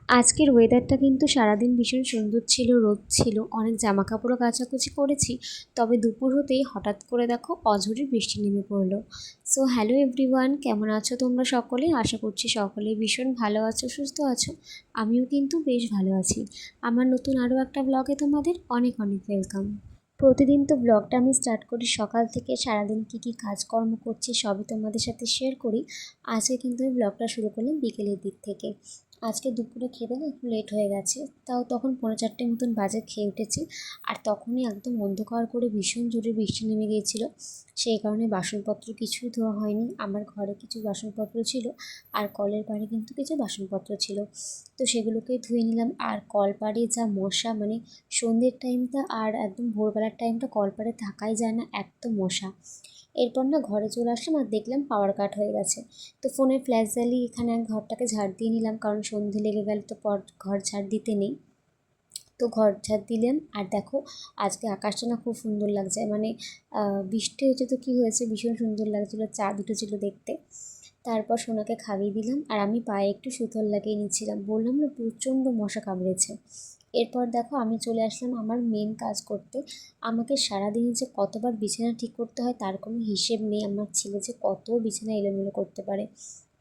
আজকের ওয়েদারটা কিন্তু সারাদিন ভীষণ সুন্দর ছিল, রোদ ছিল, অনেক জামা কাপড়ও কাচাকুচি করেছি। তবে দুপুর হতেই হঠাৎ করে দেখো অঝোরে বৃষ্টি নেমে পড়লো। সো হ্যালো এভরিওয়ান, কেমন আছো তোমরা সকলে? আশা করছি সকলে ভীষণ ভালো আছো, সুস্থ আছো। আমিও কিন্তু বেশ ভালো আছি। আমার নতুন আরও একটা ব্লগে তোমাদের অনেক অনেক ওয়েলকাম। প্রতিদিন তো ব্লগটা আমি স্টার্ট করি সকাল থেকে, সারাদিন কী কী কাজকর্ম করছি সবই তোমাদের সাথে শেয়ার করি। আজকে কিন্তু আমি ব্লগটা শুরু করলাম বিকেলের দিক থেকে। আজকে দুপুরে খেতে না একটু লেট হয়ে গেছে, তাও তখন 3:45 মতন বাজে, খেয়ে উঠেছি। আর তখনই একদম অন্ধকার করে ভীষণ জোরে বৃষ্টি নেমে গিয়েছিল। সেই কারণে বাসনপত্র কিছুই ধোয়া হয়নি। আমার ঘরে কিছু বাসনপত্র ছিল আর কলের পাড়ে কিন্তু কিছু বাসনপত্র ছিল, তো সেগুলোকেই ধুয়ে নিলাম। আর কলপাড়ে যা মশা, মানে সন্ধ্যের টাইমটা আর একদম ভোরবেলার টাইমটা কলপাড়ে থাকাই যায় না, এত মশা। এরপর না ঘরে চলে আসলাম আর দেখলাম পাওয়ার কাট হয়ে গেছে। তো ফোনের ফ্ল্যাশ জ্বালিয়ে এখানে ঘরটাকে ঝাড় দিয়ে নিলাম, কারণ সন্ধে লেগে গেলে তো পর ঘর ঝাড় দিতে নেই। তো ঘর ঝাড় দিলাম। আর দেখো আজকে আকাশটা না খুব সুন্দর লাগছে, মানে বৃষ্টি হয়েছে তো কী হয়েছে, ভীষণ সুন্দর লাগছিলো, চাঁদ উঠেছিল দেখতে। তারপর সোনাকে খাইয়ে দিলাম আর আমি পায়ে একটু সুতোল লাগিয়ে নিচ্ছিলাম, বললাম না প্রচণ্ড মশা কামড়েছে। এরপর দেখো আমি চলে আসলাম আমার মেন কাজ করতে। আমাকে সারাদিনে যে কতবার বিছানা ঠিক করতে হয় তার কোনো হিসেব নেই। আমার ছেলে যে কত বিছানা এলোমেলো করতে পারে,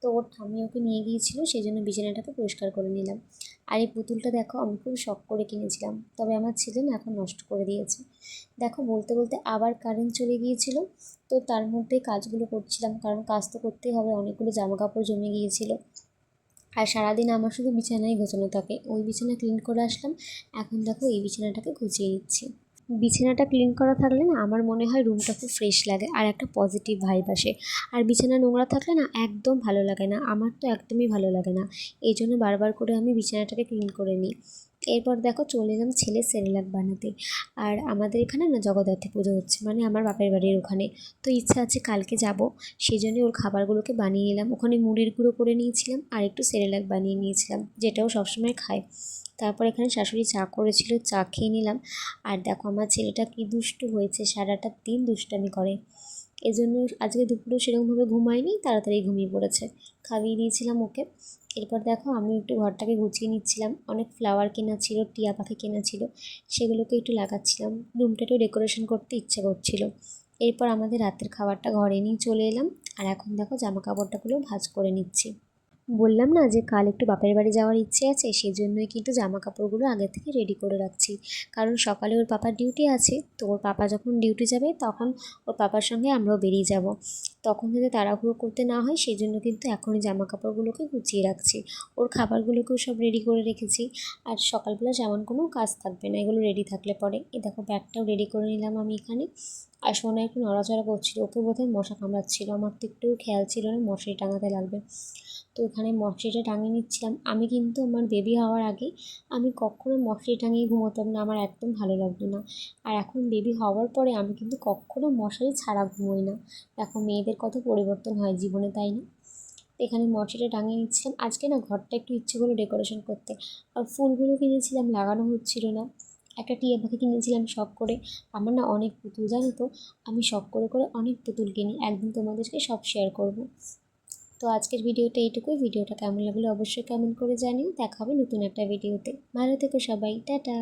তো ওর ঠাম্মি ওকে নিয়ে গিয়েছিলো, সেই জন্য বিছানাটাকে পরিষ্কার করে নিলাম। আর এই পুতুলটা দেখো আমি খুব শখ করে কিনেছিলাম, তবে আমার ছেলে না এখন নষ্ট করে দিয়েছে। দেখো বলতে বলতে আবার কারেন্ট চলে গিয়েছিল, তো তার মধ্যে কাজগুলো করছিলাম, কারণ কাজ তো করতেই হবে, অনেকগুলো জামা কাপড় জমে গিয়েছিল। আর সারাদিন আমার শুধু বিছানায় গোছানো থাকে, ওই বিছানা ক্লিন করে আসলাম। এখন দেখো এই বিছানাটাকে গুছিয়ে নিচ্ছি। বিছানাটা ক্লিন করা থাকলে না আমার মনে হয় রুমটা খুব ফ্রেশ লাগে আর একটা পজিটিভ ভাইব আসে। আর বিছানা নোংরা থাকলে না একদম ভালো লাগে না, আমার তো একদমই ভালো লাগে না। এই জন্য বারবার করে আমি বিছানাটাকে ক্লিন করে নিই। এরপর দেখো চলে এলাম ছেলে সেরেলাক বানাতে। আর আমাদের এখানে না জগদ্ধাত্রী পুজো হচ্ছে, মানে আমার বাপের বাড়ির ওখানে। তো ইচ্ছা আছে কালকে যাব, সেই জন্য ওর খাবারগুলোকে বানিয়ে নিলাম। ওখানে মুড়ির গুঁড়ো করে নিয়েছিলাম আর একটু সেরেলাক বানিয়ে নিয়েছিলাম, যেটাও সবসময় খায়। তারপর এখানে শাশুড়ি চা করেছিল, চা খেয়ে নিলাম। আর দেখো আমার ছেলেটা কি দুষ্টু হয়েছে, সারাটা দিন দুষ্টামি করে। এজন্য আজকে দুপুরেও সেরকমভাবে ঘুমায়নি, তাড়াতাড়ি ঘুমিয়ে পড়েছে। খাইয়ে দিয়েছিলাম ওকে। এরপর দেখো আমি একটু ঘরটাকে গুছিয়ে নিচ্ছিলাম, অনেক ফ্লাওয়ার কেনা ছিল, টিয়া পাখি কেনা ছিল, সেগুলোকে একটু লাগাচ্ছিলাম। রুমটা একটু ডেকোরেশন করতে ইচ্ছে করছিল। এরপর আমাদের রাতের খাবারটা ঘরে নিয়ে চলে এলাম। আর এখন দেখো জামা কাপড়টাগুলো ভাঁজ করে নিচ্ছি। বললাম না যে কাল একটু বাপের বাড়ি যাওয়ার ইচ্ছে আছে, সেই জন্যই কিন্তু জামা কাপড়গুলো আগে থেকে রেডি করে রাখছি। কারণ সকালে ওর পাপার ডিউটি আছে, তো ওর পাপা যখন ডিউটি যাবে তখন ওর পাপার সঙ্গে আমরাও বেরিয়ে যাব। তখন যাতে তাড়াহুড়ো করতে না হয়, সেই জন্য কিন্তু এখনই জামা কাপড়গুলোকে গুছিয়ে রাখছি। ওর খাবারগুলোকেও সব রেডি করে রেখেছি। আর সকালবেলা যেমন কোনো কাজ থাকবে না, এগুলো রেডি থাকলে পরে। এই দেখো ব্যাগটাও রেডি করে নিলাম আমি এখানে। আর সোনা একটু নড়াচড়া করছিল, ওকে বোধহয় মশা কামড়াচ্ছিল, আমার তো একটু খেয়াল ছিল না মশারি টাঙাতে লাগবে। তো এখানে মশারিটা টাঙিয়ে নিচ্ছিলাম। আমি কিন্তু আমার বেবি হওয়ার আগে আমি কখনো মশারি টাঙিয়ে ঘুমোতাম না, আমার একদম ভালো লাগতো না। আর এখন বেবি হওয়ার পরে আমি কিন্তু কখনো মশারি ছাড়া ঘুমোই না। দেখো মেয়েদের কত পরিবর্তন হয় জীবনে, তাই না? এখানে মশারিটা টাঙিয়ে নিচ্ছিলাম। আজকে না ঘরটা একটু ইচ্ছে করে ডেকোরেশন করতে। আর ফুলগুলো কিনেছিলাম, লাগানো হচ্ছিল না। একটা টিয়া পাখি কিনেছিলাম শখ করে। আমার না অনেক পুতুল, জানো তো, আমি শখ করে করে অনেক পুতুল কিনি, একদিন তোমাদেরকে সব শেয়ার করব। তো আজকের ভিডিওটা এইটুকুই। ভিডিওটা কেমন লাগলো অবশ্যই কমেন্ট করে জানিও। দেখা হবে নতুন একটা ভিডিওতে। ভালো থেকো সবাই, টাটা।